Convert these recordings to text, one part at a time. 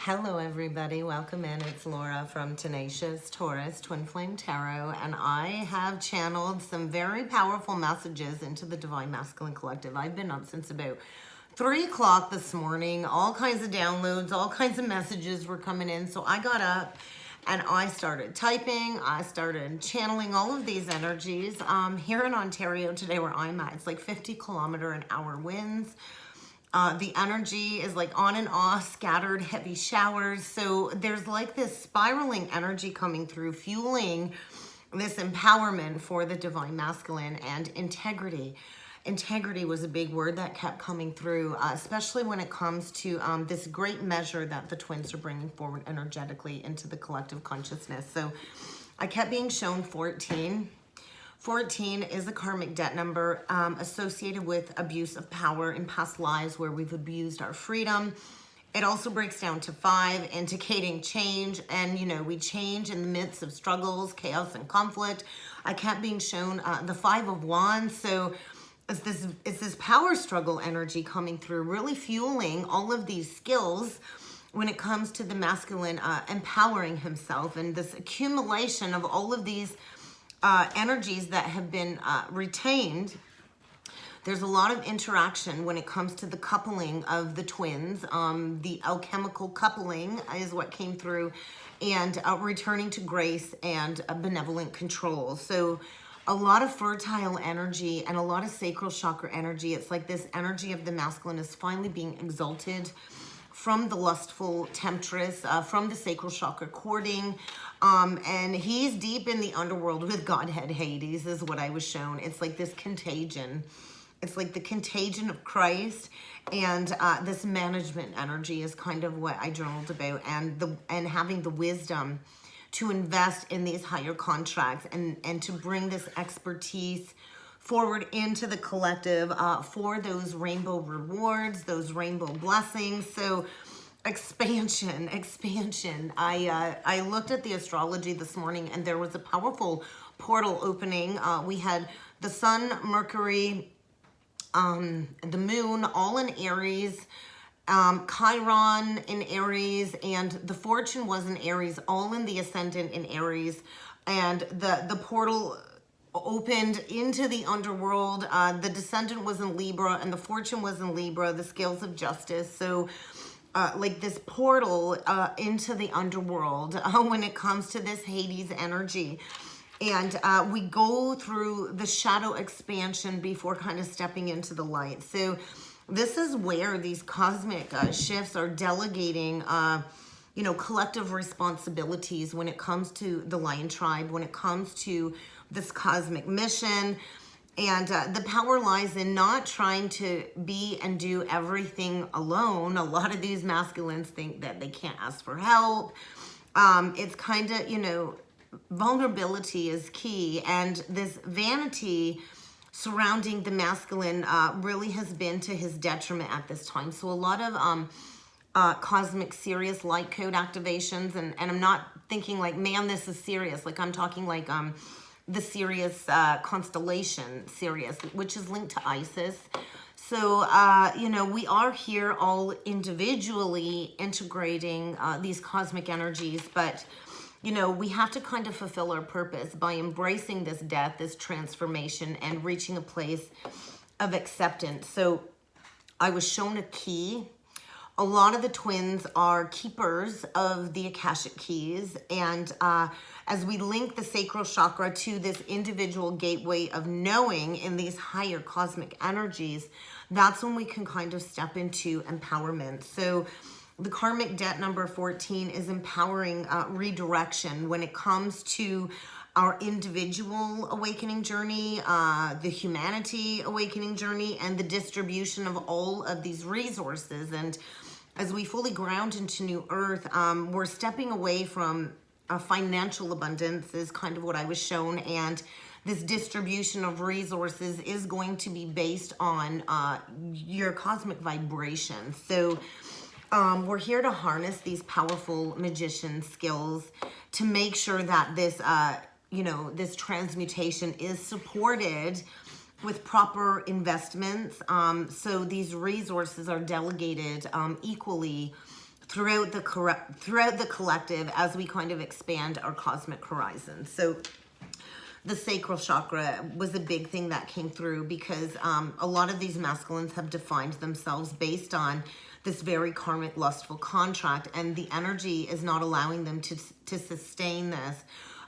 Hello everybody, welcome in. It's Laura from Tenacious Taurus Twin Flame Tarot, and I have channeled some very powerful messages into the Divine Masculine Collective. I've been up since about 3 o'clock this morning. All kinds of downloads, all kinds of messages were coming in, so I got up and I started typing. I started channeling all of these energies. Here in Ontario today where I'm at, it's like 50-kilometer-an-hour winds. The energy is like on and off, scattered heavy showers. So there's like this spiraling energy coming through, fueling this empowerment for the Divine Masculine and integrity. Integrity was a big word that kept coming through, especially when it comes to this great measure that the twins are bringing forward energetically into the collective consciousness. So I kept being shown 14. 14 is a karmic debt number associated with abuse of power in past lives where we've abused our freedom. It also breaks down to 5, indicating change. And, you know, we change in the midst of struggles, chaos, and conflict. I kept being shown the 5 of Wands. So it's this power struggle energy coming through, really fueling all of these skills when it comes to the masculine empowering himself, and this accumulation of all of these energies that have been retained. There's a lot of interaction when it comes to the coupling of the twins. The alchemical coupling is what came through, and returning to grace and benevolent control. So a lot of fertile energy and a lot of sacral chakra energy. It's like this energy of the masculine is finally being exalted from the lustful temptress, from the sacral chakra courting, and he's deep in the underworld with Godhead Hades is what I was shown. It's like this contagion. It's like the contagion of Christ, and this management energy is kind of what I journaled about, and having the wisdom to invest in these higher contracts and to bring this expertise forward into the collective for those rainbow rewards, those rainbow blessings. So expansion. I looked at the astrology this morning, and there was a powerful portal opening. We had the sun, Mercury, the moon, all in Aries, Chiron in Aries, and the fortune was in Aries, all in the ascendant in Aries. And the portal opened into the underworld. The descendant was in Libra and the fortune was in Libra, the scales of justice. So like this portal into the underworld when it comes to this Hades energy. And we go through the shadow expansion before kind of stepping into the light. So this is where these cosmic shifts are delegating you know, collective responsibilities when it comes to the Lion Tribe, when it comes to this cosmic mission. And the power lies in not trying to be and do everything alone. A lot of these masculines think that they can't ask for help. It's kind of, you know, vulnerability is key. And this vanity surrounding the masculine really has been to his detriment at this time. So a lot of cosmic serious light code activations, and I'm not thinking like, man, this is serious. Like I'm talking like the Sirius constellation, Sirius, which is linked to Isis. So, you know, we are here all individually integrating these cosmic energies, but, you know, we have to kind of fulfill our purpose by embracing this death, this transformation, and reaching a place of acceptance. So I was shown a key. A lot of the twins are keepers of the Akashic keys, and as we link the sacral chakra to this individual gateway of knowing in these higher cosmic energies, that's when we can kind of step into empowerment. So the karmic debt number 14 is empowering redirection when it comes to our individual awakening journey, the humanity awakening journey, and the distribution of all of these resources. And as we fully ground into New Earth, we're stepping away from financial abundance is kind of what I was shown, and this distribution of resources is going to be based on your cosmic vibration. So we're here to harness these powerful magician skills to make sure that this, you know, this transmutation is supported with proper investments. So these resources are delegated equally throughout the collective as we kind of expand our cosmic horizon. So the sacral chakra was a big thing that came through because a lot of these masculines have defined themselves based on this very karmic, lustful contract, and the energy is not allowing them to sustain this.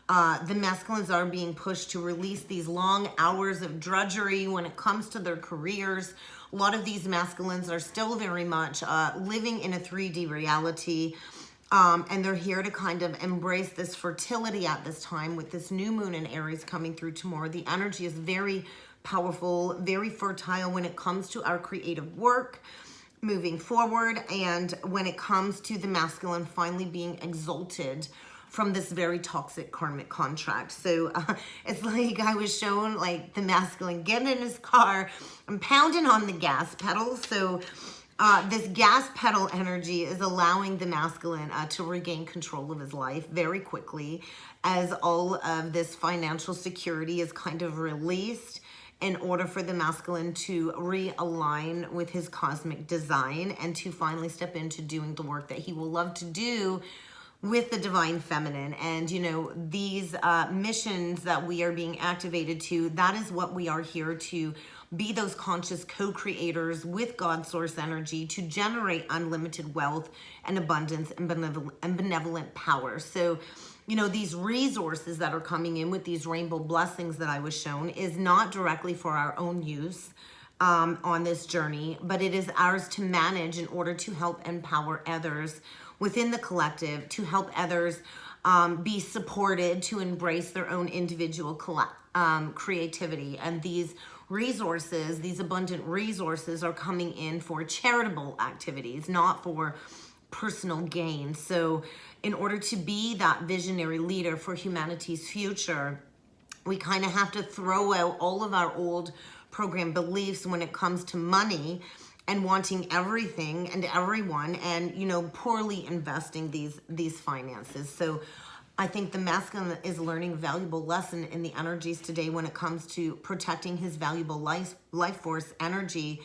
The masculines are being pushed to release these long hours of drudgery when it comes to their careers. A lot of these masculines are still very much living in a 3D reality. And they're here to kind of embrace this fertility at this time with this new moon in Aries coming through tomorrow. The energy is very powerful, very fertile when it comes to our creative work moving forward. And when it comes to the masculine finally being exalted from this very toxic karmic contract. So it's like I was shown like the masculine getting in his car and pounding on the gas pedal. So this gas pedal energy is allowing the masculine to regain control of his life very quickly as all of this financial security is kind of released in order for the masculine to realign with his cosmic design and to finally step into doing the work that he will love to do with the divine feminine. And you know, these missions that we are being activated to, that is what we are here to be, those conscious co-creators with God source energy to generate unlimited wealth and abundance and benevolent power. So, you know, these resources that are coming in with these rainbow blessings that I was shown is not directly for our own use on this journey, but it is ours to manage in order to help empower others within the collective, to help others be supported to embrace their own individual creativity. And these resources, these abundant resources are coming in for charitable activities, not for personal gain. So in order to be that visionary leader for humanity's future, we kind of have to throw out all of our old program beliefs when it comes to money and wanting everything and everyone, and you know, poorly investing these finances. So I think the masculine is learning a valuable lesson in the energies today when it comes to protecting his valuable life force energy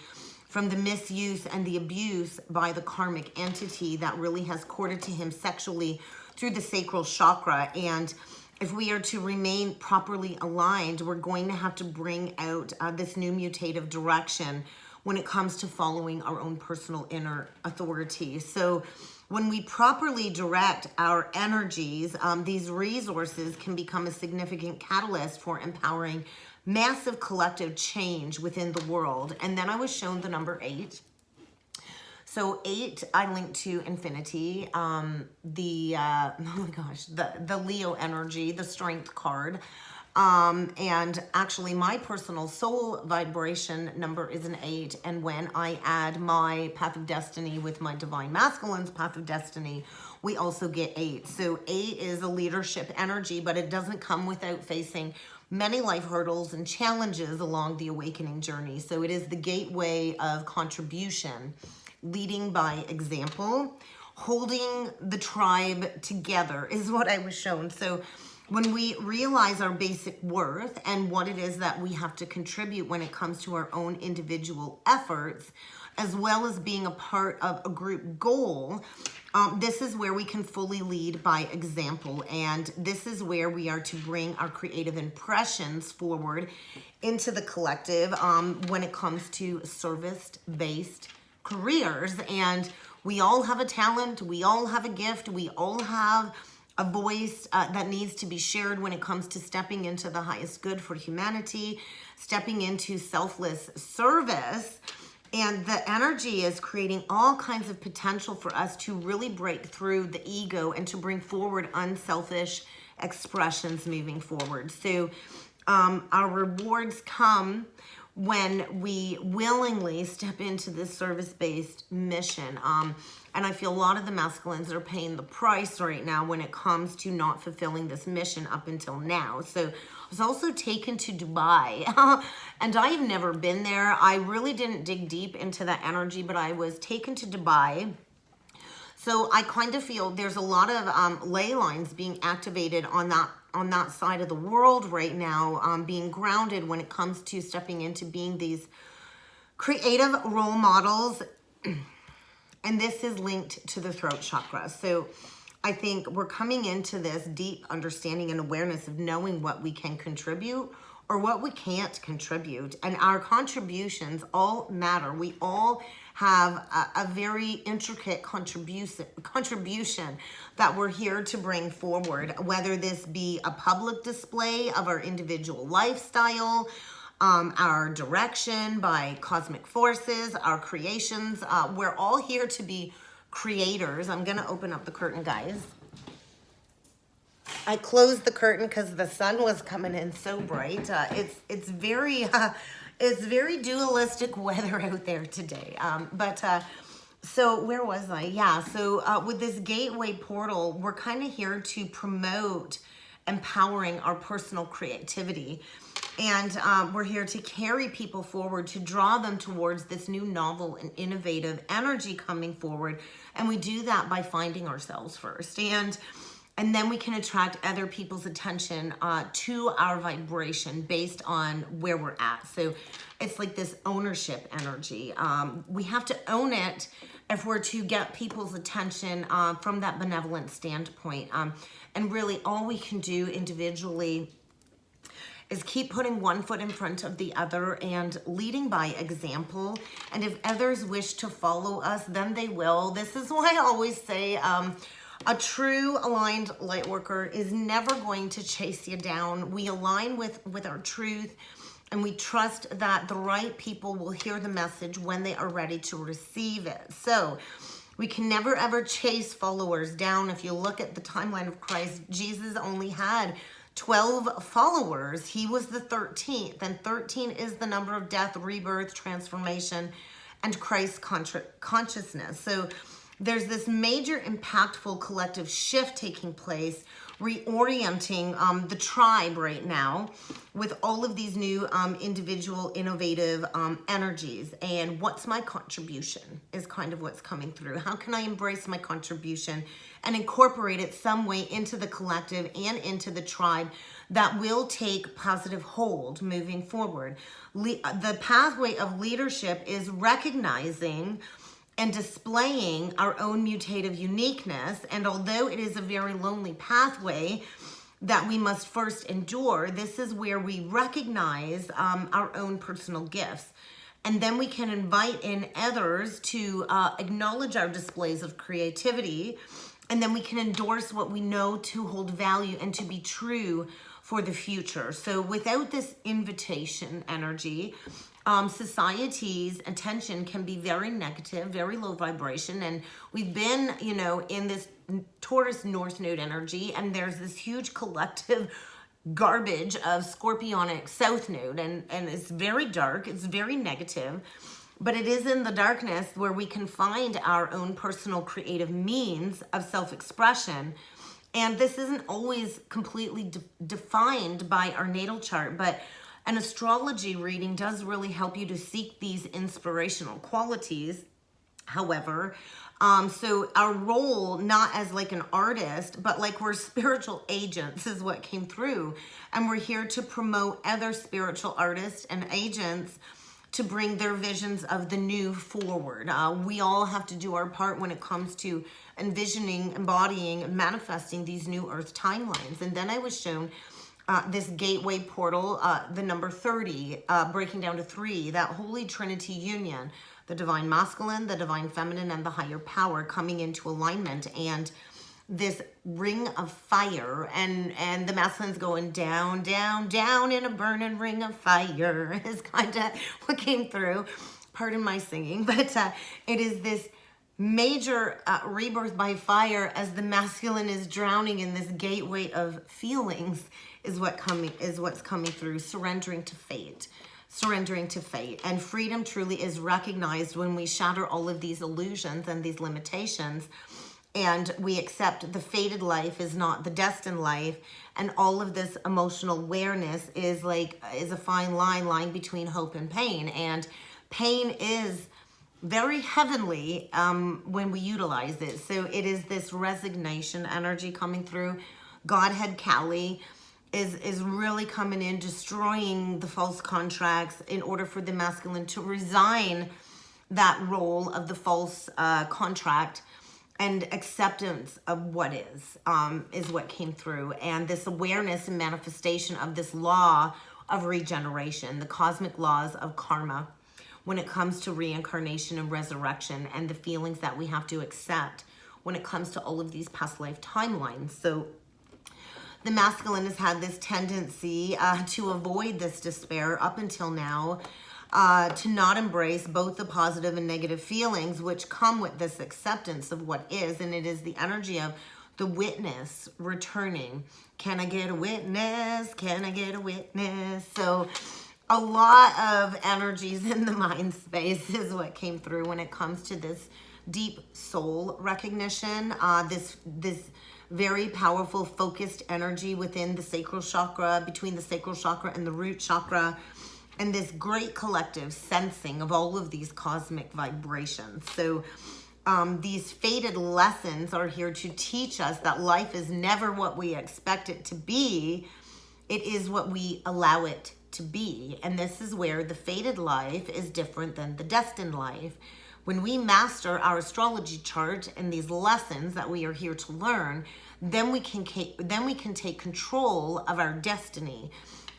from the misuse and the abuse by the karmic entity that really has courted to him sexually through the sacral chakra. And if we are to remain properly aligned, we're going to have to bring out this new mutative direction when it comes to following our own personal inner authority. So when we properly direct our energies, these resources can become a significant catalyst for empowering massive collective change within the world. And then I was shown the number 8. So 8, I linked to infinity, oh my gosh, the Leo energy, the strength card. And actually my personal soul vibration number is an 8. And when I add my path of destiny with my divine masculine's path of destiny, we also get 8. So 8 is a leadership energy, but it doesn't come without facing many life hurdles and challenges along the awakening journey. So it is the gateway of contribution, leading by example, holding the tribe together is what I was shown. So when we realize our basic worth and what it is that we have to contribute when it comes to our own individual efforts, as well as being a part of a group goal, this is where we can fully lead by example. And this is where we are to bring our creative impressions forward into the collective when it comes to service-based careers. And we all have a talent, we all have a gift, we all have a voice that needs to be shared when it comes to stepping into the highest good for humanity, stepping into selfless service. And the energy is creating all kinds of potential for us to really break through the ego and to bring forward unselfish expressions moving forward. So our rewards come when we willingly step into this service-based mission. And I feel a lot of the masculines are paying the price right now when it comes to not fulfilling this mission up until now. So I was also taken to Dubai and I've never been there. I really didn't dig deep into that energy, but I was taken to Dubai. So I kind of feel there's a lot of ley lines being activated on that side of the world right now, being grounded when it comes to stepping into being these creative role models And this is linked to the throat chakra. So I think we're coming into this deep understanding and awareness of knowing what we can contribute or what we can't contribute. And our contributions all matter. We all have a very intricate contribution that we're here to bring forward, whether this be a public display of our individual lifestyle, our direction by cosmic forces, our creations. We're all here to be creators. I'm going to open up the curtain, guys. I closed the curtain because the sun was coming in so bright. It's very dualistic weather out there today. So where was I? Yeah. So with this gateway portal, we're kind of here to promote empowering our personal creativity. And we're here to carry people forward, to draw them towards this new novel and innovative energy coming forward. And we do that by finding ourselves first. And then we can attract other people's attention to our vibration based on where we're at. So it's like this ownership energy. We have to own it if we're to get people's attention from that benevolent standpoint. And really all we can do individually is keep putting one foot in front of the other and leading by example. And if others wish to follow us, then they will. This is why I always say a true aligned light worker is never going to chase you down. We align with our truth, and we trust that the right people will hear the message when they are ready to receive it. So we can never ever chase followers down. If you look at the timeline of Christ, Jesus only had 12 followers. He was the 13th, and 13 is the number of death, rebirth, transformation, and Christ consciousness. So there's this major impactful collective shift taking place, reorienting the tribe right now with all of these new individual innovative energies. And what's my contribution is kind of what's coming through. How can I embrace my contribution and incorporate it some way into the collective and into the tribe that will take positive hold moving forward? The pathway of leadership is recognizing and displaying our own mutative uniqueness. And although it is a very lonely pathway that we must first endure, this is where we recognize our own personal gifts. And then we can invite in others to acknowledge our displays of creativity. And then we can endorse what we know to hold value and to be true for the future. So without this invitation energy, society's attention can be very negative, very low vibration. And we've been, in this Taurus North Node energy, and there's this huge collective garbage of Scorpionic South Node. And it's very dark, it's very negative. But it is in the darkness where we can find our own personal creative means of self-expression. And this isn't always completely defined by our natal chart, but an astrology reading does really help you to seek these inspirational qualities. However, so our role, not as like an artist, but like we're spiritual agents is what came through. And we're here to promote other spiritual artists and agents to bring their visions of the new forward. We all have to do our part when it comes to envisioning, embodying, and manifesting these new earth timelines. And then I was shown this gateway portal, the number 30, breaking down to 3, that holy trinity union, the divine masculine, the divine feminine, and the higher power coming into alignment. And this ring of fire, and the masculine's going down, down, down in a burning ring of fire is kind of what came through. Pardon my singing, but it is this major rebirth by fire as the masculine is drowning in this gateway of feelings is what's coming through, surrendering to fate. And freedom truly is recognized when we shatter all of these illusions and these limitations, and we accept the fated life is not the destined life. And all of this emotional awareness is a fine line lying between hope and pain. And pain is very heavenly when we utilize it. So it is this resignation energy coming through. Godhead Kali is really coming in, destroying the false contracts in order for the masculine to resign that role of the false contract and acceptance of what is what came through. And this awareness and manifestation of this law of regeneration, the cosmic laws of karma, when it comes to reincarnation and resurrection, and the feelings that we have to accept when it comes to all of these past life timelines. So the masculine has had this tendency to avoid this despair up until now, to not embrace both the positive and negative feelings which come with this acceptance of what is. And it is the energy of the witness returning. Can I get a witness? Can I get a witness? So a lot of energies in the mind space is what came through when it comes to this deep soul recognition, this very powerful focused energy within the sacral chakra, between the sacral chakra and the root chakra, and this great collective sensing of all of these cosmic vibrations. So these fated lessons are here to teach us that life is never what we expect it to be. It is what we allow it to be. And this is where the fated life is different than the destined life. When we master our astrology chart and these lessons that we are here to learn, then we can take control of our destiny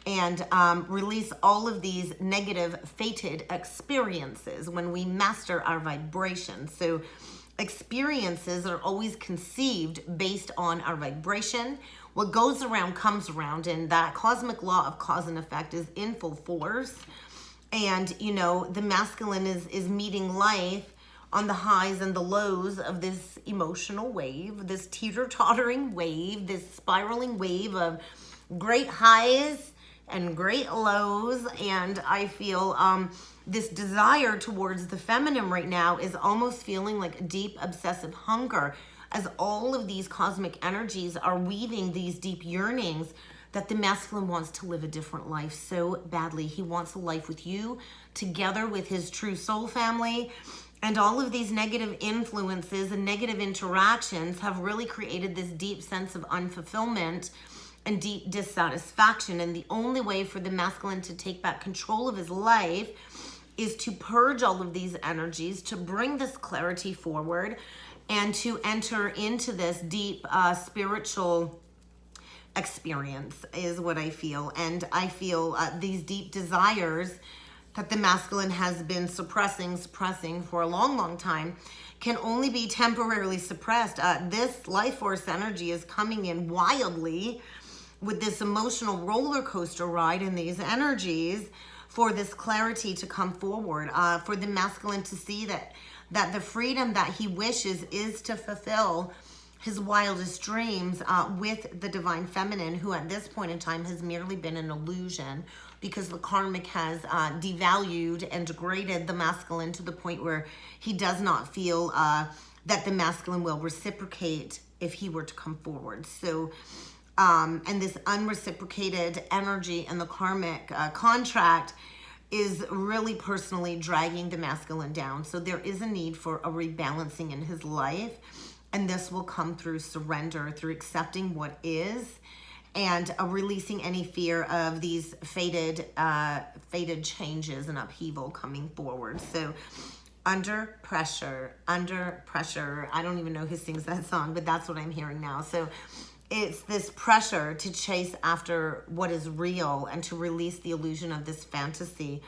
and release all of these negative fated experiences when we master our vibration. So experiences are always conceived based on our vibration. What goes around comes around, and that cosmic law of cause and effect is in full force. And, you know, the masculine is meeting life on the highs and the lows of this emotional wave, this teeter-tottering wave, this spiraling wave of great highs and great lows. And I feel this desire towards the feminine right now is almost feeling like a deep obsessive hunger, as all of these cosmic energies are weaving these deep yearnings that the masculine wants to live a different life so badly. He wants a life with you, together with his true soul family. And all of these negative influences and negative interactions have really created this deep sense of unfulfillment and deep dissatisfaction. And the only way for the masculine to take back control of his life is to purge all of these energies, to bring this clarity forward, and to enter into this deep spiritual experience is what I feel. And I feel these deep desires that the masculine has been suppressing for a long time can only be temporarily suppressed. This life force energy is coming in wildly with this emotional roller coaster ride in these energies for this clarity to come forward, for the masculine to see that the freedom that he wishes is to fulfill his wildest dreams with the divine feminine, who at this point in time has merely been an illusion, because the karmic has devalued and degraded the masculine to the point where he does not feel that the masculine will reciprocate if he were to come forward. So, and this unreciprocated energy and the karmic contract is really personally dragging the masculine down. So there is a need for a rebalancing in his life. And this will come through surrender, through accepting what is, and releasing any fear of these fated changes and upheaval coming forward. So under pressure. I don't even know who sings that song, but that's what I'm hearing now. So it's this pressure to chase after what is real and to release the illusion of this fantasy.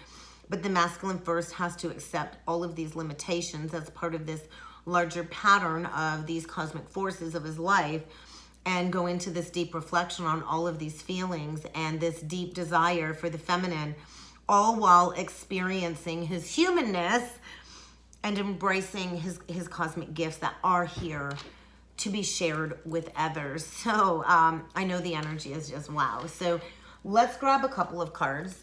But the masculine first has to accept all of these limitations as part of this larger pattern of these cosmic forces of his life, and go into this deep reflection on all of these feelings and this deep desire for the feminine, all while experiencing his humanness and embracing his cosmic gifts that are here to be shared with others. So I know the energy is just wow. So let's grab a couple of cards.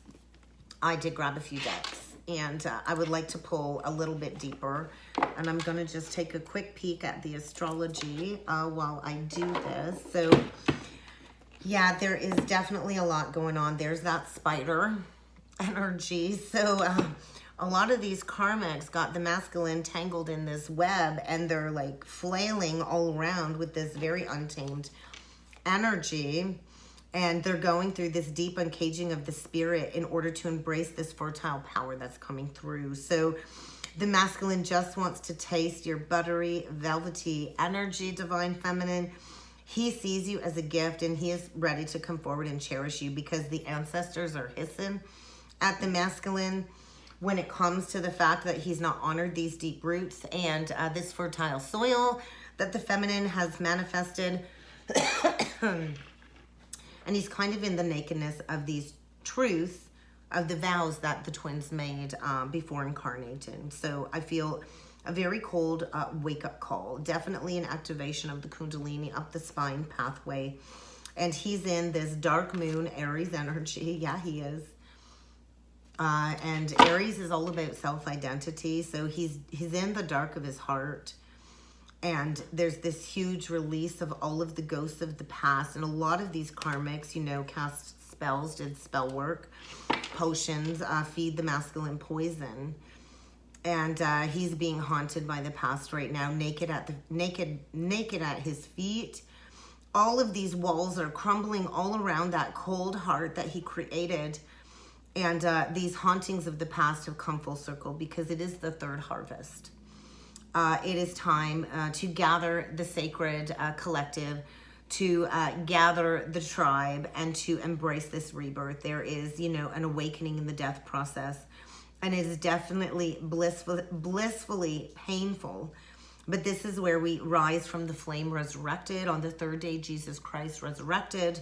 I did grab a few decks, and I would like to pull a little bit deeper. And I'm going to just take a quick peek at the astrology while I do this. So yeah, there is definitely a lot going on. There's that spider energy. So a lot of these karmics got the masculine tangled in this web, and they're like flailing all around with this very untamed energy. And they're going through this deep uncaging of the spirit in order to embrace this fertile power that's coming through. So The masculine just wants to taste your buttery, velvety energy, divine feminine. He sees you as a gift, and he is ready to come forward and cherish you, because the ancestors are hissing at the masculine when it comes to the fact that he's not honored these deep roots and this fertile soil that the feminine has manifested. And he's kind of in the nakedness of these truths of the vows that the twins made before incarnating. So I feel a very cold wake-up call. Definitely an activation of the Kundalini up the spine pathway. And he's in this dark moon Aries energy. Yeah, he is. And Aries is all about self-identity. So he's in the dark of his heart. And there's this huge release of all of the ghosts of the past. And a lot of these karmics, you know, cast spells, did spell work, potions, feed the masculine poison. And he's being haunted by the past right now, naked at his feet. All of these walls are crumbling all around that cold heart that he created. And these hauntings of the past have come full circle, because it is the third harvest. It is time to gather the sacred collective, to gather the tribe, and to embrace this rebirth. There is, you know, an awakening in the death process, and it is definitely blissfully painful. But this is where we rise from the flame resurrected. On the third day, Jesus Christ resurrected.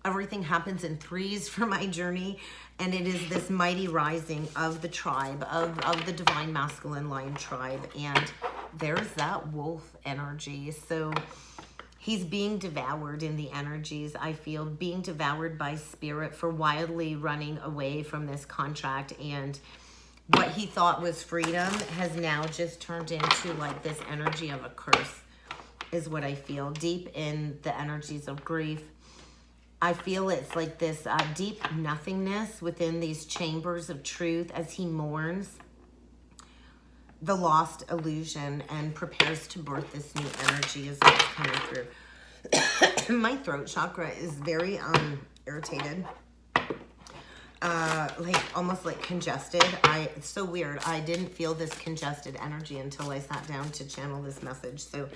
Everything happens in threes for my journey. And it is this mighty rising of the tribe, of the divine masculine line tribe. And there's that wolf energy. So he's being devoured in the energies, I feel, being devoured by spirit for wildly running away from this contract. And what he thought was freedom has now just turned into like this energy of a curse, is what I feel. Deep in the energies of grief, I feel it's like this deep nothingness within these chambers of truth as he mourns the lost illusion and prepares to birth this new energy as it's coming through. My throat chakra is very irritated. Like almost like congested. It's so weird. I didn't feel this congested energy until I sat down to channel this message. So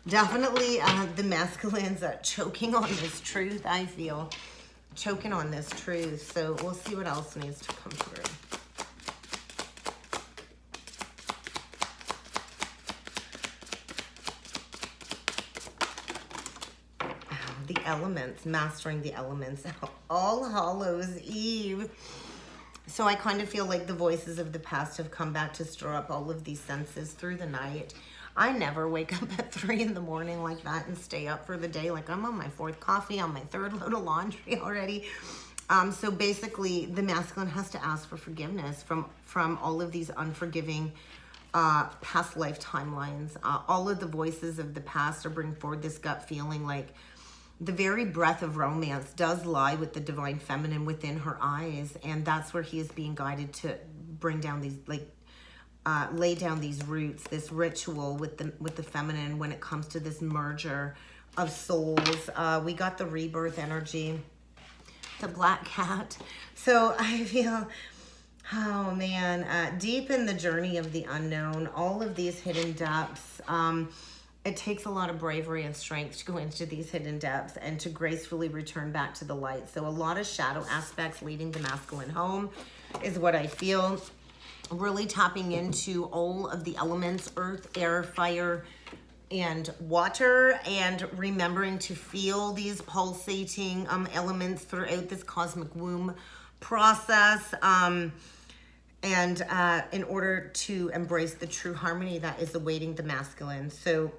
definitely the masculines are choking on this truth, I feel. Choking on this truth. So we'll see what else needs to come through. The elements, mastering the elements. All Hallows Eve. So I kind of feel like the voices of the past have come back to stir up all of these senses through the night. I never wake up at 3 in the morning like that and stay up for the day. Like I'm on my 4th coffee, on my 3rd load of laundry already. So basically the masculine has to ask for forgiveness from all of these unforgiving past life timelines. All of the voices of the past are bringing forward this gut feeling like the very breath of romance does lie with the divine feminine within her eyes. And that's where he is being guided to bring down these, like, lay down these roots, this ritual with the feminine when it comes to this merger of souls. We got the rebirth energy, the black cat. So I feel, oh man, deep in the journey of the unknown, all of these hidden depths. It takes a lot of bravery and strength to go into these hidden depths and to gracefully return back to the light. So a lot of shadow aspects leading the masculine home is what I feel. Really tapping into all of the elements, earth, air, fire, and water, and remembering to feel these pulsating elements throughout this cosmic womb process. And in order to embrace the true harmony that is awaiting the masculine. So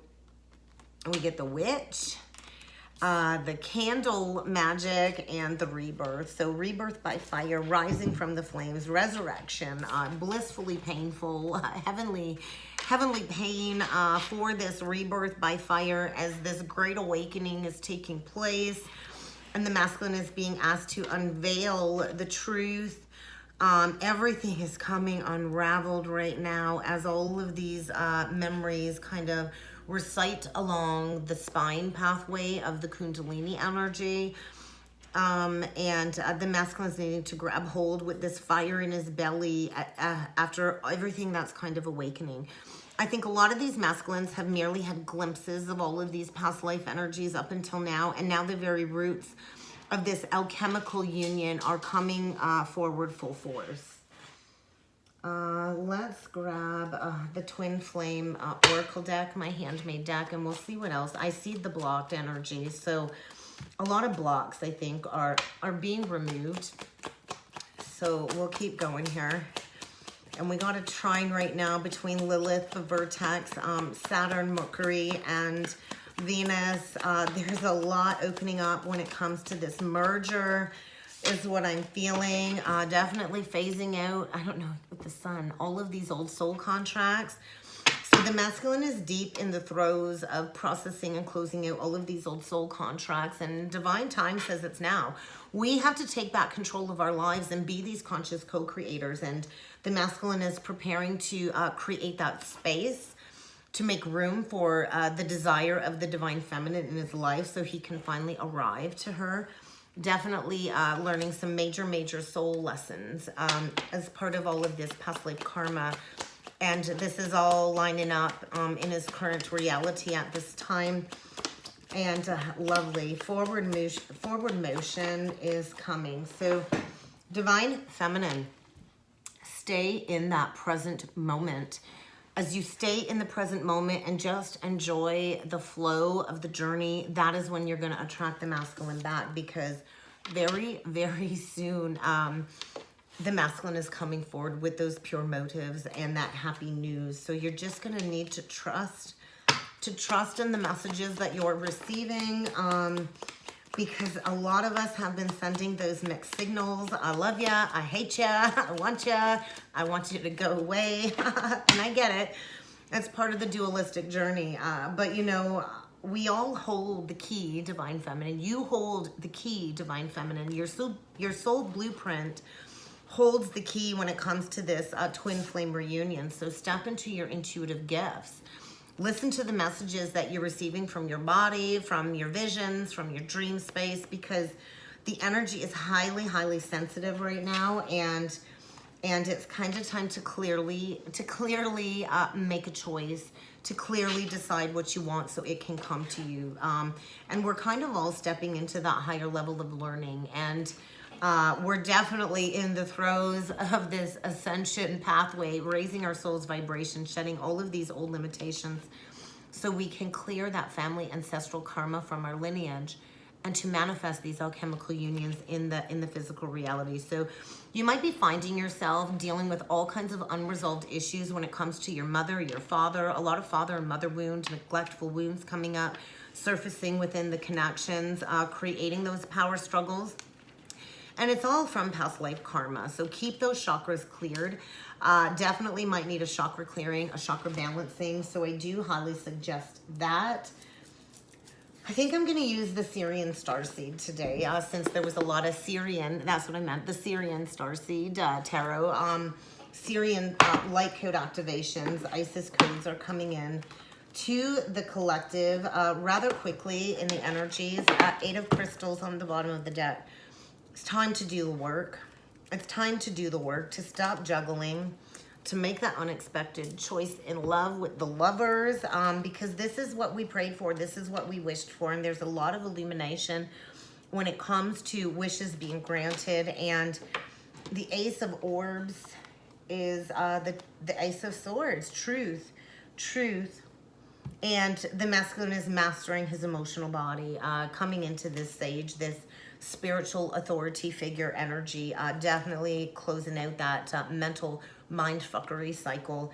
we get the witch, the candle magic, and the rebirth. So rebirth by fire, rising from the flames, resurrection, blissfully painful, heavenly pain for this rebirth by fire as this great awakening is taking place. And the masculine is being asked to unveil the truth. Everything is coming unraveled right now as all of these memories kind of recite along the spine pathway of the Kundalini energy. The masculine's needing to grab hold with this fire in his belly after everything that's kind of awakening. I think a lot of these masculines have merely had glimpses of all of these past life energies up until now, and now the very roots of this alchemical union are coming forward full force. Let's grab the Twin Flame Oracle deck, my handmade deck, and we'll see what else. I see the blocked energy, so a lot of blocks, I think, are being removed. So we'll keep going here. And we got a trine right now between Lilith, the vertex, Saturn, Mercury, and Venus. There's a lot opening up when it comes to this merger, is what I'm feeling. Definitely phasing out, I don't know, with the sun, all of these old soul contracts. So the masculine is deep in the throes of processing and closing out all of these old soul contracts, and divine time says it's now. We have to take back control of our lives and be these conscious co-creators, and the masculine is preparing to create that space to make room for the desire of the divine feminine in his life so he can finally arrive to her. Definitely learning some major soul lessons as part of all of this past life karma. And this is all lining up in his current reality at this time. And lovely. Forward motion is coming. So divine feminine, stay in that present moment. As you stay in the present moment and just enjoy the flow of the journey, that is when you're going to attract the masculine back, because very soon the masculine is coming forward with those pure motives and that happy news. So you're just going to need to trust in the messages that you're receiving, because a lot of us have been sending those mixed signals. I love ya, I hate ya, I want you to go away. And I get it. It's part of the dualistic journey. But you know, we all hold the key, divine feminine. You hold the key, divine feminine. Your soul blueprint holds the key when it comes to this twin flame reunion. So step into your intuitive gifts. Listen to the messages that you're receiving from your body, from your visions, from your dream space, because the energy is highly sensitive right now, and it's kind of time to clearly make a choice, to clearly decide what you want so it can come to you. And we're kind of all stepping into that higher level of learning, and we're definitely in the throes of this ascension pathway, raising our soul's vibration, shedding all of these old limitations so we can clear that family ancestral karma from our lineage, and to manifest these alchemical unions in the physical reality. So you might be finding yourself dealing with all kinds of unresolved issues when it comes to your mother, your father, a lot of father and mother wounds, neglectful wounds coming up, surfacing within the connections, creating those power struggles. And it's all from past life karma. So keep those chakras cleared. Definitely might need a chakra clearing, a chakra balancing. So I do highly suggest that. I think I'm going to use the Syrian starseed today, since there was a lot of Syrian, that's what I meant, the Syrian starseed tarot. Syrian light code activations, Isis codes are coming in to the collective rather quickly in the energies. 8 of crystals on the bottom of the deck. It's time to do the work. It's time to do the work, to stop juggling, to make that unexpected choice in love with the lovers, because this is what we prayed for. This is what we wished for. And there's a lot of illumination when it comes to wishes being granted. And the Ace of Orbs is the Ace of Swords, truth. And the masculine is mastering his emotional body, coming into this sage, this spiritual authority figure energy, definitely closing out that mental mind fuckery cycle.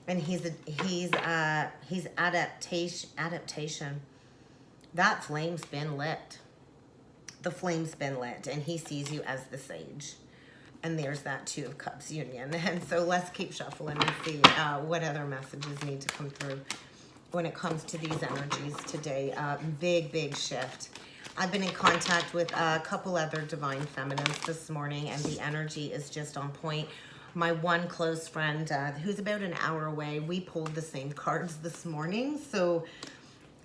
And he's adaptation. That flame's been lit. The flame's been lit, and he sees you as the sage. And there's that 2 of Cups union. And so let's keep shuffling and see what other messages need to come through when it comes to these energies today. Big shift. I've been in contact with a couple other divine feminines this morning, and the energy is just on point. My one close friend, who's about an hour away, we pulled the same cards this morning. So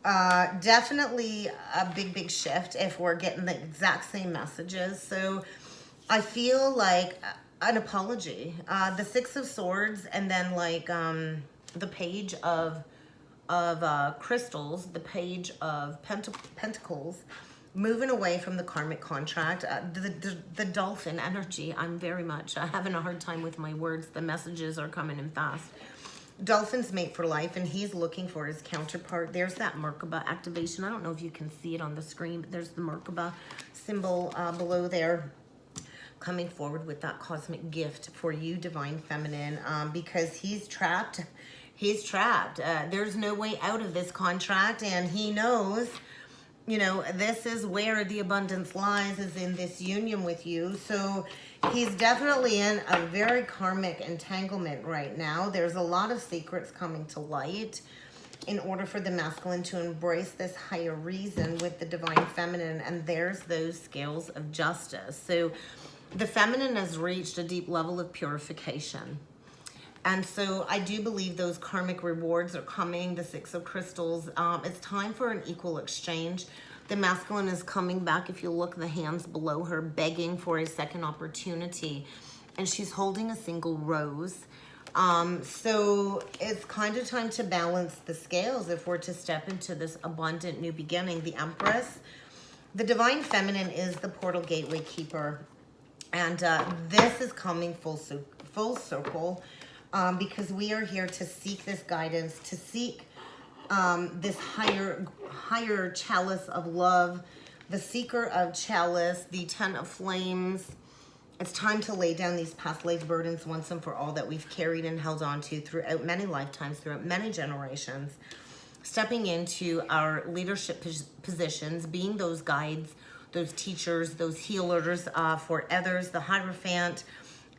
Definitely a big shift if we're getting the exact same messages. So I feel like an apology. The Six of Swords, and then like the Page of crystals, the Page of Pentacles, moving away from the karmic contract. The dolphin energy. I'm very much having a hard time with my words. The messages are coming in fast. Dolphins mate for life, and he's looking for his counterpart. There's that Merkaba activation. I don't know if you can see it on the screen, but there's the Merkaba symbol below there, coming forward with that cosmic gift for you, Divine Feminine, because he's trapped. He's trapped. There's no way out of this contract, and he knows, you know, this is where the abundance lies, is in this union with you. So he's definitely in a very karmic entanglement right now. There's a lot of secrets coming to light in order for the masculine to embrace this higher reason with the Divine Feminine, and there's those scales of justice. So the feminine has reached a deep level of purification. And so I do believe those karmic rewards are coming. The Six of Crystals, it's time for an equal exchange. The masculine is coming back. If you look, the hands below her, begging for a second opportunity. And she's holding a single rose. So it's kind of time to balance the scales if we're to step into this abundant new beginning. The Empress, the Divine Feminine, is the portal gateway keeper. And this is coming full circle. Because we are here to seek this guidance, to seek this higher chalice of love, the seeker of chalice, the Ten of Flames. It's time to lay down these past life burdens once and for all that we've carried and held on to throughout many lifetimes, throughout many generations. Stepping into our leadership positions, being those guides, those teachers, those healers for others, the Hierophant.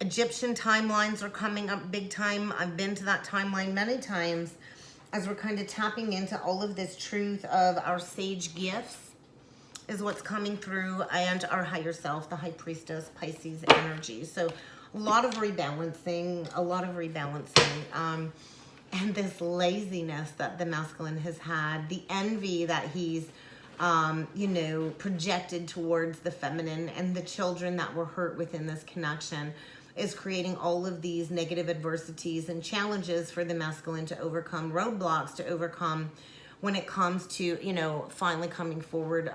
Egyptian timelines are coming up big time. I've been to that timeline many times as we're kind of tapping into all of this truth of our sage gifts is what's coming through, and our higher self, the High Priestess, Pisces energy. So a lot of rebalancing, and this laziness that the masculine has had, the envy that he's you know, projected towards the feminine, and the children that were hurt within this connection is creating all of these negative adversities and challenges for the masculine to overcome, roadblocks to overcome when it comes to, you know, finally coming forward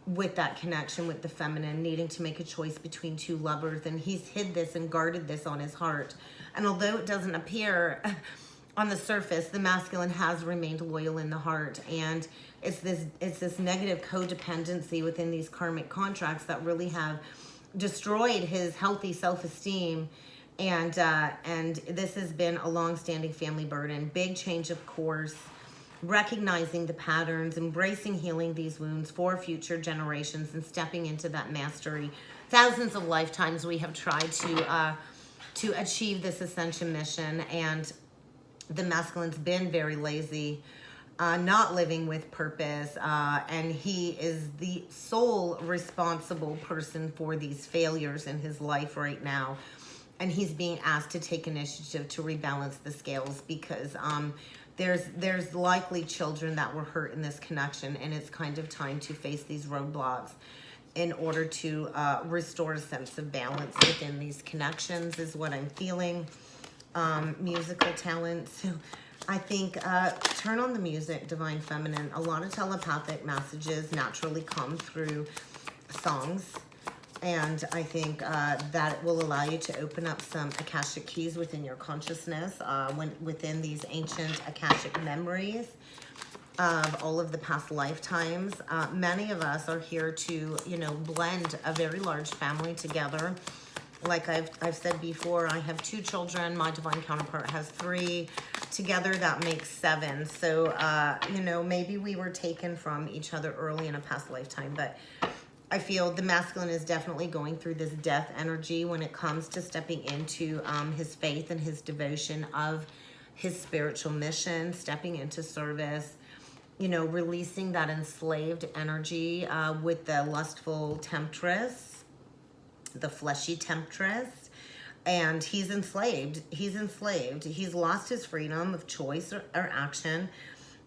with that connection with the feminine, needing to make a choice between two lovers. And he's hid this and guarded this on his heart. And although it doesn't appear on the surface, the masculine has remained loyal in the heart. And it's this negative codependency within these karmic contracts that really have destroyed his healthy self-esteem, and this has been a long-standing family burden. Big change of course, recognizing the patterns, embracing healing these wounds for future generations, and stepping into that mastery. Thousands of lifetimes we have tried to achieve this ascension mission, and the masculine's been very lazy, not living with purpose, and he is the sole responsible person for these failures in his life right now. And he's being asked to take initiative to rebalance the scales, because there's likely children that were hurt in this connection, and it's kind of time to face these roadblocks in order to restore a sense of balance within these connections, is what I'm feeling. Musical talent. So I think turn on the music, Divine Feminine. A lot of telepathic messages naturally come through songs. And I think that will allow you to open up some Akashic keys within your consciousness, within these ancient Akashic memories of all of the past lifetimes. Many of us are here to, you know, blend a very large family together. Like I've said before, I have 2 children. My divine counterpart has 3. Together, that makes 7. So, you know, maybe we were taken from each other early in a past lifetime. But I feel the masculine is definitely going through this death energy when it comes to stepping into his faith and his devotion of his spiritual mission, stepping into service, you know, releasing that enslaved energy with the lustful temptress, the fleshy temptress, and he's enslaved. He's lost his freedom of choice or action,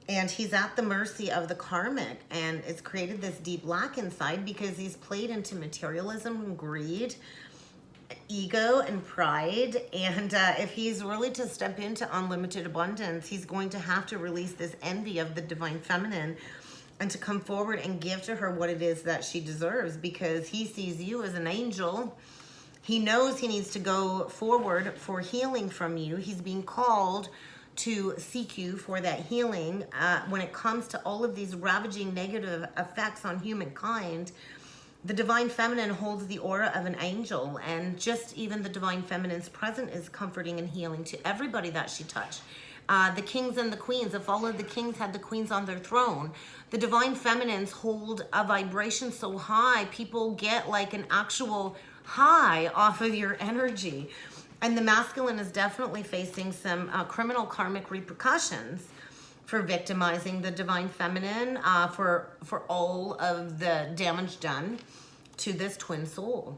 And he's at the mercy of the karmic, and it's created this deep lack inside because he's played into materialism and greed, ego and pride. And if he's really to step into unlimited abundance, he's going to have to release this envy of the divine feminine and to come forward and give to her what it is that she deserves, because he sees you as an angel. He knows he needs to go forward for healing from you. He's being called to seek you for that healing. When it comes to all of these ravaging negative effects on humankind, the divine feminine holds the aura of an angel, and just even the divine feminine's presence is comforting and healing to everybody that she touched. The kings and the queens, if all of the kings had the queens on their throne, the divine feminines hold a vibration so high, people get like an actual high off of your energy. And the masculine is definitely facing some criminal karmic repercussions for victimizing the divine feminine, for all of the damage done to this twin soul.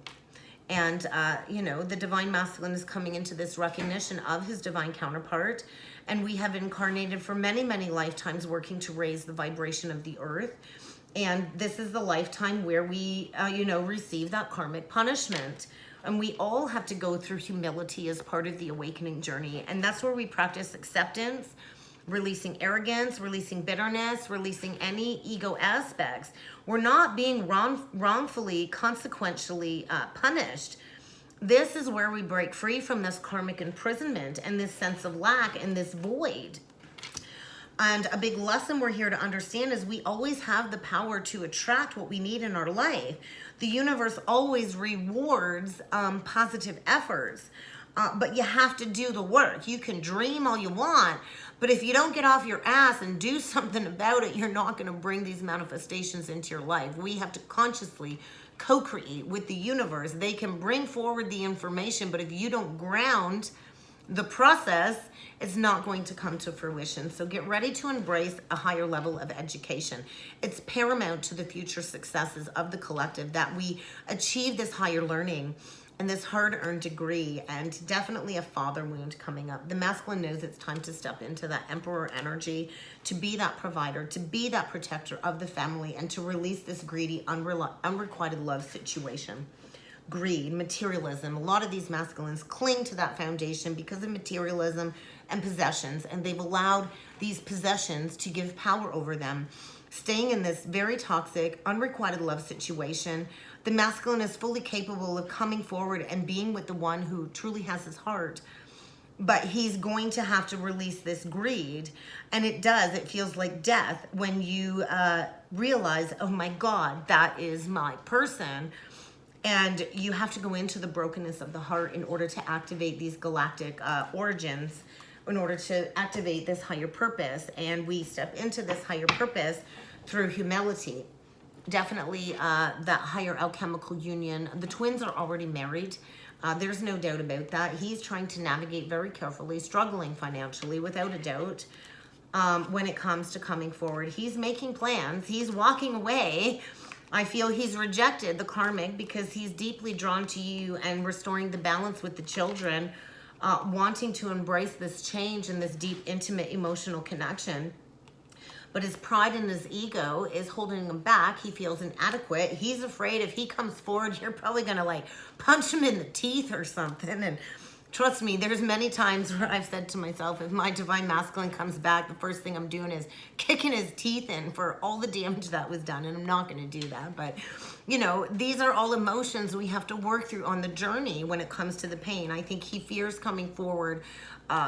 And, you know, the divine masculine is coming into this recognition of his divine counterpart. And we have incarnated for many, many lifetimes working to raise the vibration of the earth. And this is the lifetime where we, you know, receive that karmic punishment. And we all have to go through humility as part of the awakening journey. And that's where we practice acceptance, releasing arrogance, releasing bitterness, releasing any ego aspects. We're not being wrongfully, consequentially punished. This is where we break free from this karmic imprisonment and this sense of lack and this void. And a big lesson we're here to understand is we always have the power to attract what we need in our life. The universe always rewards positive efforts, but you have to do the work. You can dream all you want, but if you don't get off your ass and do something about it, you're not going to bring these manifestations into your life. We have to consciously co-create with the universe. They can bring forward the information, but if you don't ground the process, it's not going to come to fruition. So get ready to embrace a higher level of education. It's paramount to the future successes of the collective that we achieve this higher learning and this hard-earned degree, and definitely a father wound coming up. The masculine knows it's time to step into that emperor energy, to be that provider, to be that protector of the family, and to release this greedy, unrequited love situation. Greed, materialism, a lot of these masculines cling to that foundation because of materialism and possessions, and they've allowed these possessions to give power over them, staying in this very toxic, unrequited love situation. The masculine is fully capable of coming forward and being with the one who truly has his heart, but he's going to have to release this greed, and it feels like death when you realize, oh my God, that is my person. And you have to go into the brokenness of the heart in order to activate these galactic origins, in order to activate this higher purpose. And we step into this higher purpose through humility. Definitely that higher alchemical union. The twins are already married. There's no doubt about that. He's trying to navigate very carefully, struggling financially, without a doubt. When it comes to coming forward, he's making plans. He's walking away. I feel he's rejected the karmic because he's deeply drawn to you and restoring the balance with the children, wanting to embrace this change and this deep, intimate, emotional connection. But his pride and his ego is holding him back. He feels inadequate. He's afraid if he comes forward, you're probably going to like punch him in the teeth or something. And trust me, there's many times where I've said to myself, if my divine masculine comes back, the first thing I'm doing is kicking his teeth in for all the damage that was done. And I'm not going to do that. But, you know, these are all emotions we have to work through on the journey when it comes to the pain. I think he fears coming forward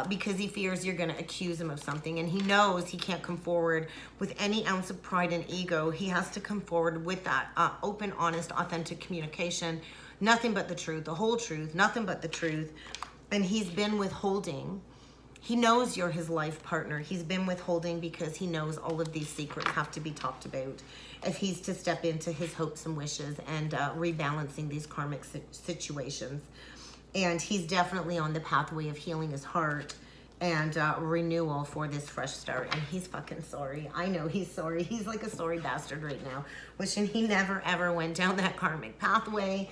because he fears you're going to accuse him of something. And he knows he can't come forward with any ounce of pride and ego. He has to come forward with that open, honest, authentic communication. Nothing but the truth, the whole truth, nothing but the truth. And he's been withholding. He knows you're his life partner. He's been withholding because he knows all of these secrets have to be talked about if he's to step into his hopes and wishes and rebalancing these karmic situations. And he's definitely on the pathway of healing his heart and renewal for this fresh start. And he's fucking sorry. I know he's sorry. He's like a sorry bastard right now, wishing he never ever went down that karmic pathway.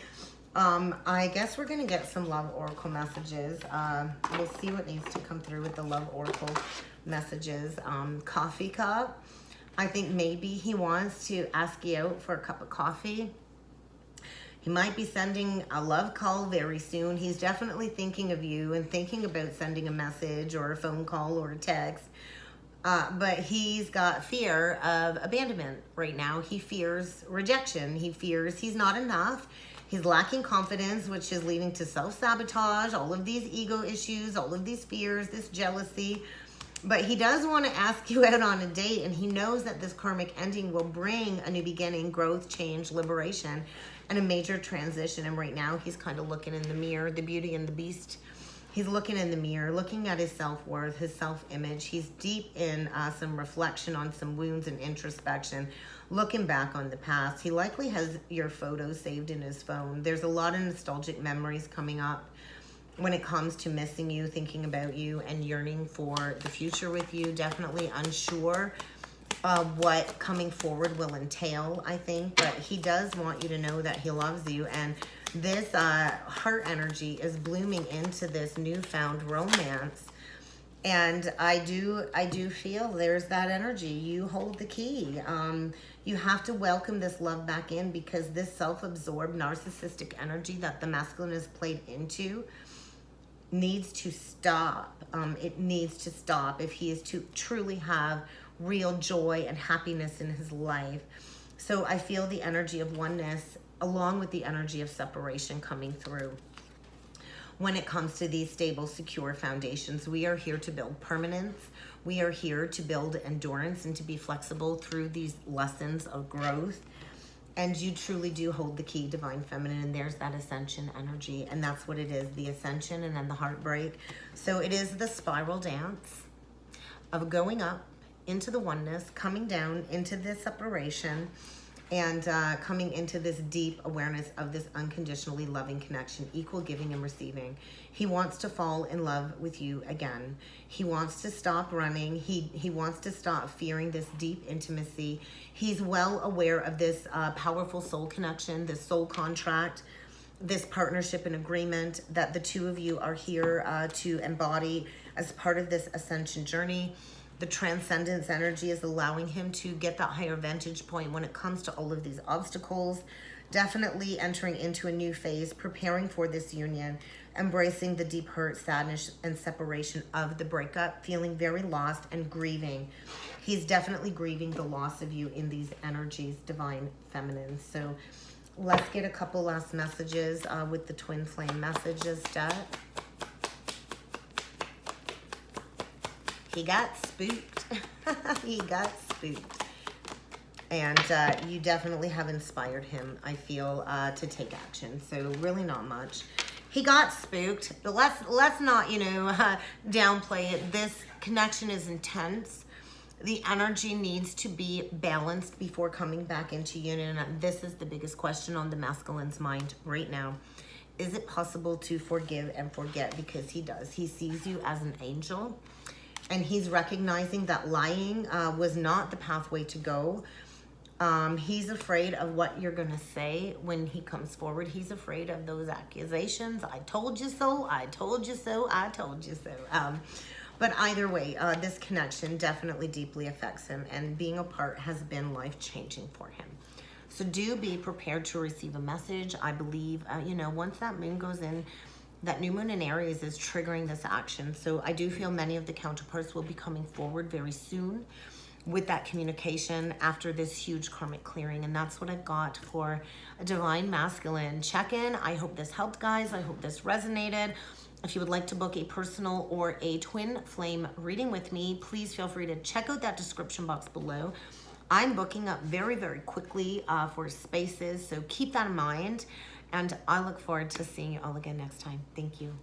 I guess we're going to get some love oracle messages. We'll see what needs to come through with the love oracle messages. Coffee cup. I think maybe he wants to ask you out for a cup of coffee. He might be sending a love call very soon. He's definitely thinking of you and thinking about sending a message or a phone call or a text. But he's got fear of abandonment right now. He fears rejection. He fears he's not enough. He's lacking confidence, which is leading to self-sabotage, all of these ego issues, all of these fears, this jealousy. But he does want to ask you out on a date, and he knows that this karmic ending will bring a new beginning, growth, change, liberation, and a major transition. And right now, he's kind of looking in the mirror, the Beauty and the Beast. He's looking in the mirror, looking at his self-worth, his self-image. He's deep in some reflection on some wounds and introspection, looking back on the past. He likely has your photos saved in his phone. There's a lot of nostalgic memories coming up when it comes to missing you, thinking about you, and yearning for the future with you. Definitely unsure what coming forward will entail, I think. But he does want you to know that he loves you. And this heart energy is blooming into this newfound romance. And I do feel there's that energy. You hold the key. You have to welcome this love back in, because this self-absorbed narcissistic energy that the masculine is played into needs to stop. It needs to stop if he is to truly have real joy and happiness in his life. So I feel the energy of oneness along with the energy of separation coming through. When it comes to these stable, secure foundations, we are here to build permanence. We are here to build endurance and to be flexible through these lessons of growth. And you truly do hold the key, Divine Feminine, and there's that ascension energy, and that's what it is, the ascension and then the heartbreak. So it is the spiral dance of going up into the oneness, coming down into this separation, and coming into this deep awareness of this unconditionally loving connection, equal giving and receiving. He wants to fall in love with you again. He wants to stop running. He wants to stop fearing this deep intimacy. He's well aware of this powerful soul connection, this soul contract, this partnership and agreement that the two of you are here to embody as part of this ascension journey. The transcendence energy is allowing him to get that higher vantage point when it comes to all of these obstacles. Definitely entering into a new phase, preparing for this union, embracing the deep hurt, sadness, and separation of the breakup, feeling very lost and grieving. He's definitely grieving the loss of you in these energies, Divine Feminine. So let's get a couple last messages with the twin flame messages deck. He got spooked. He got spooked. And you definitely have inspired him, I feel, to take action. So really not much. He got spooked. But let's not, downplay it. This connection is intense. The energy needs to be balanced before coming back into union. And this is the biggest question on the masculine's mind right now. Is it possible to forgive and forget? Because he does. He sees you as an angel. And he's recognizing that lying was not the pathway to go. He's afraid of what you're going to say when he comes forward. He's afraid of those accusations. I told you so. I told you so. I told you so. But either way, this connection definitely deeply affects him. And being apart has been life-changing for him. So do be prepared to receive a message. I believe, once that moon goes in, that new moon in Aries is triggering this action. So I do feel many of the counterparts will be coming forward very soon with that communication after this huge karmic clearing. And that's what I've got for a Divine Masculine check-in. I hope this helped, guys. I hope this resonated. If you would like to book a personal or a twin flame reading with me, please feel free to check out that description box below. I'm booking up very, very quickly for spaces, so keep that in mind. And I look forward to seeing you all again next time. Thank you.